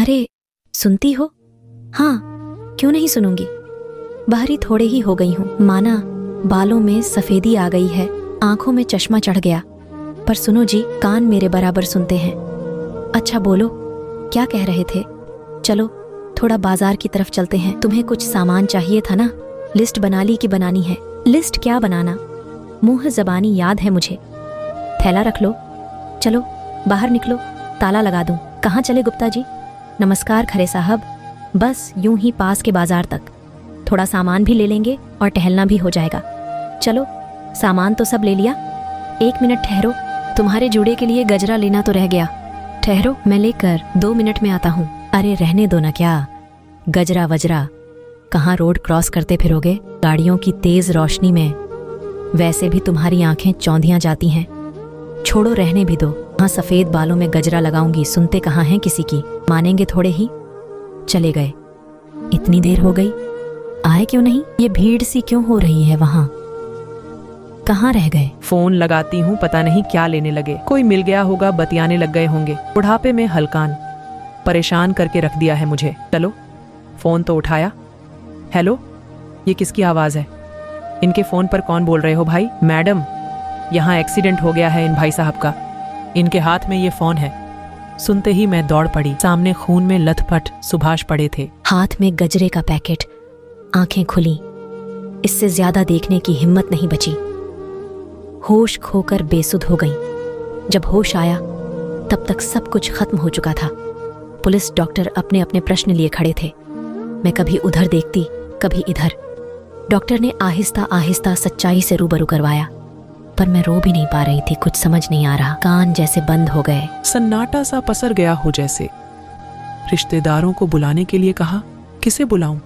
अरे सुनती हो? हाँ, क्यों नहीं सुनूंगी। बाहरी थोड़े ही हो गई हूँ, माना बालों में सफेदी आ गई है, आंखों में चश्मा चढ़ गया। पर सुनो जी, कान मेरे बराबर सुनते हैं। अच्छा बोलो, क्या कह रहे थे? चलो थोड़ा बाजार की तरफ चलते हैं। तुम्हें कुछ सामान चाहिए था ना? लिस्ट बना ली कि बनानी है? लिस्ट क्या बनाना, मुंह जबानी याद है मुझे। थैला रख लो, चलो बाहर निकलो, ताला लगा दूं। कहाँ चले गुप्ता जी? नमस्कार खरे साहब, बस यूं ही पास के बाजार तक, थोड़ा सामान भी ले लेंगे और टहलना भी हो जाएगा। चलो, सामान तो सब ले लिया। 1 मिनट ठहरो, तुम्हारे जूड़े के लिए गजरा लेना तो रह गया। ठहरो, मैं लेकर 2 मिनट में आता हूँ। अरे रहने दो ना, क्या गजरा वजरा, कहाँ रोड क्रॉस करते फिरोगे गाड़ियों की तेज रोशनी में? वैसे भी तुम्हारी आंखें चौंधियां जाती हैं। छोड़ो, रहने भी दो। हाँ, सफेद बालों में गजरा लगाऊंगी, सुनते कहाँ हैं किसी की। मानेंगे थोड़े ही। चले गए, इतनी देर हो गई, आए क्यों नहीं? ये भीड़ सी क्यों हो रही है वहां? कहाँ रह गए? फोन लगाती हूँ, पता नहीं क्या लेने लगे। कोई मिल गया होगा, बतियाने लग गए होंगे। बुढ़ापे में हलकान परेशान करके रख दिया है मुझे। चलो, फोन तो उठाया। हेलो, ये किसकी आवाज है? इनके फोन पर कौन बोल रहे हो भाई? मैडम, यहाँ एक्सीडेंट हो गया है इन भाई साहब का। इनके हाथ में ये फोन है। सुनते ही मैं दौड़ पड़ी। सामने खून में लथपथ सुभाष पड़े थे। हाथ में गजरे का पैकेट, आंखें खुली, इससे ज्यादा देखने की हिम्मत नहीं बची। होश खोकर बेसुध हो गई। जब होश आया तब तक सब कुछ खत्म हो चुका था। पुलिस डॉक्टर अपने अपने प्रश्न लिए खड़े थे। मैं कभी उधर देखती, कभी इधर। डॉक्टर ने आहिस्ता आहिस्ता सच्चाई से रूबरू करवाया, पर मैं रो भी नहीं पा रही थी। कुछ समझ नहीं आ रहा, कान जैसे बंद हो गए। सन्नाटा सा पसर गया हो जैसे। रिश्तेदारों को बुलाने के लिए कहा, किसे बुलाऊं?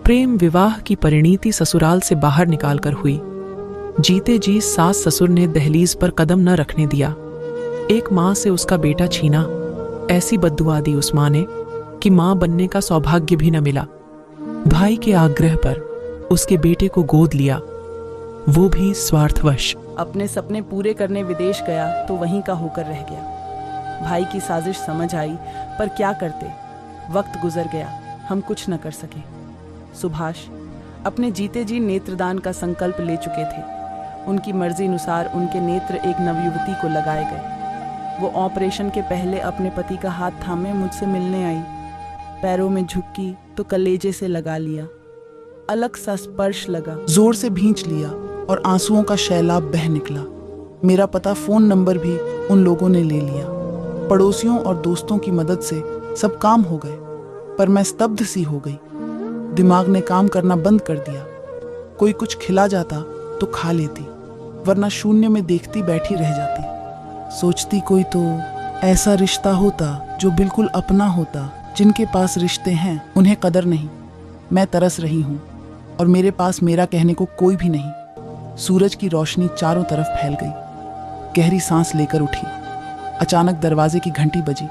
प्रेम विवाह की परिणीति ससुराल से बाहर निकालकर हुई। जीते जी सास ससुर ने दहलीज पर कदम न रखने दिया। एक माँ से उसका बेटा छीना। ऐसी बद्दुआ दी उस माँ ने कि माँ बनने का सौभाग्य भी न मिला। भाई के आग्रह पर उसके बेटे को गोद लिया, वो भी स्वार्थवश। अपने सपने पूरे करने विदेश गया तो वहीं का होकर रह गया। भाई की साजिश समझ आई, पर क्या करते, वक्त गुजर गया, हम कुछ न कर सके। सुभाष अपने जीते जी नेत्रदान का संकल्प ले चुके थे। उनकी मर्जी अनुसार उनके नेत्र एक नवयुवती को लगाए गए। वो ऑपरेशन के पहले अपने पति का हाथ थामे मुझसे मिलने आई। पैरों में झुकी तो कलेजे से लगा लिया। अलग सा स्पर्श लगा, जोर से भींच लिया और आंसुओं का शैलाब बह निकला। मेरा पता, फोन नंबर भी उन लोगों ने ले लिया। पड़ोसियों और दोस्तों की मदद से सब काम हो गए, पर मैं स्तब्ध सी हो गई। दिमाग ने काम करना बंद कर दिया। कोई कुछ खिला जाता तो खा लेती, वरना शून्य में देखती बैठी रह जाती। सोचती कोई तो ऐसा रिश्ता होता जो बिल्कुल अपना होता। जिनके पास रिश्ते हैं उन्हें कदर नहीं। मैं तरस रही हूँ और मेरे पास मेरा कहने को कोई भी नहीं। सूरज की रोशनी चारों तरफ फैल गई। गहरी सांस लेकर उठी। अचानक दरवाजे की घंटी बजी।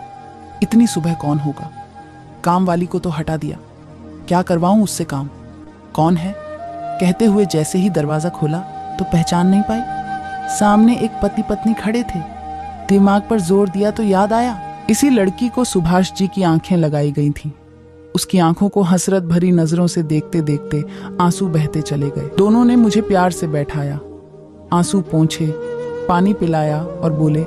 इतनी सुबह कौन होगा? काम वाली को तो हटा दिया, क्या करवाऊं उससे काम? कौन है? कहते हुए जैसे ही दरवाजा खोला तो पहचान नहीं पाई। सामने एक पति पत्नी खड़े थे। दिमाग पर जोर दिया तो याद आया, इसी लड़की को सुभाष जी की आंखें लगाई गई थीं। उसकी आंखों को हसरत भरी नजरों से देखते देखते आंसू बहते चले गए। दोनों ने मुझे प्यार से बैठाया, आंसू पोंछे, पानी पिलाया और बोले,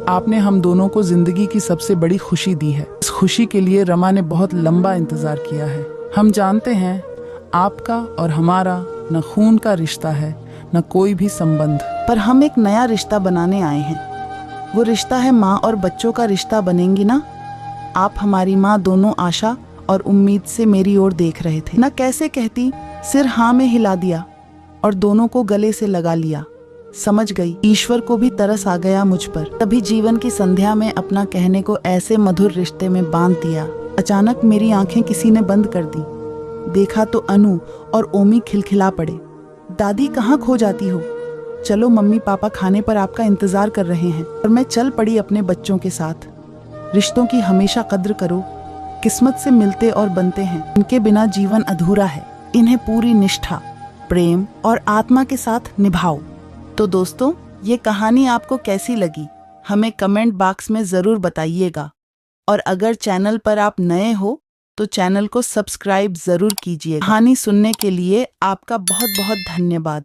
आपने हम दोनों को जिंदगी की सबसे बड़ी खुशी दी है। इस खुशी के लिए रमा ने बहुत लंबा इंतजार किया है। हम जानते हैं आपका और हमारा न खून का रिश्ता है, न कोई भी संबंध, पर हम एक नया रिश्ता बनाने आए हैं। वो रिश्ता है माँ और बच्चों का रिश्ता बनेंगी ना? आप हमारी माँ दोनों आशा और उम्मीद से मेरी ओर देख रहे थे। न कैसे कहती, सिर हाँ में हिला दिया और दोनों को गले से लगा लिया। समझ गई, ईश्वर को भी तरस आ गया मुझ पर। तभी जीवन की संध्या में अपना कहने को ऐसे मधुर रिश्ते में बांध दिया। अचानक मेरी आंखें किसी ने बंद कर दी। देखा तो अनु और ओमी खिलखिला पड़े। दादी कहाँ खो जाती हो? चलो, मम्मी पापा खाने पर आपका इंतजार कर रहे हैं। और मैं चल पड़ी अपने बच्चों के साथ। रिश्तों की हमेशा कद्र करो, किस्मत से मिलते और बनते हैं। इनके बिना जीवन अधूरा है। इन्हें पूरी निष्ठा, प्रेम और आत्मा के साथ निभाओ। तो दोस्तों, ये कहानी आपको कैसी लगी? हमें कमेंट बॉक्स में जरूर बताइएगा। और अगर चैनल पर आप नए हो तो चैनल को सब्सक्राइब जरूर कीजिए। कहानी सुनने के लिए आपका बहुत बहुत धन्यवाद।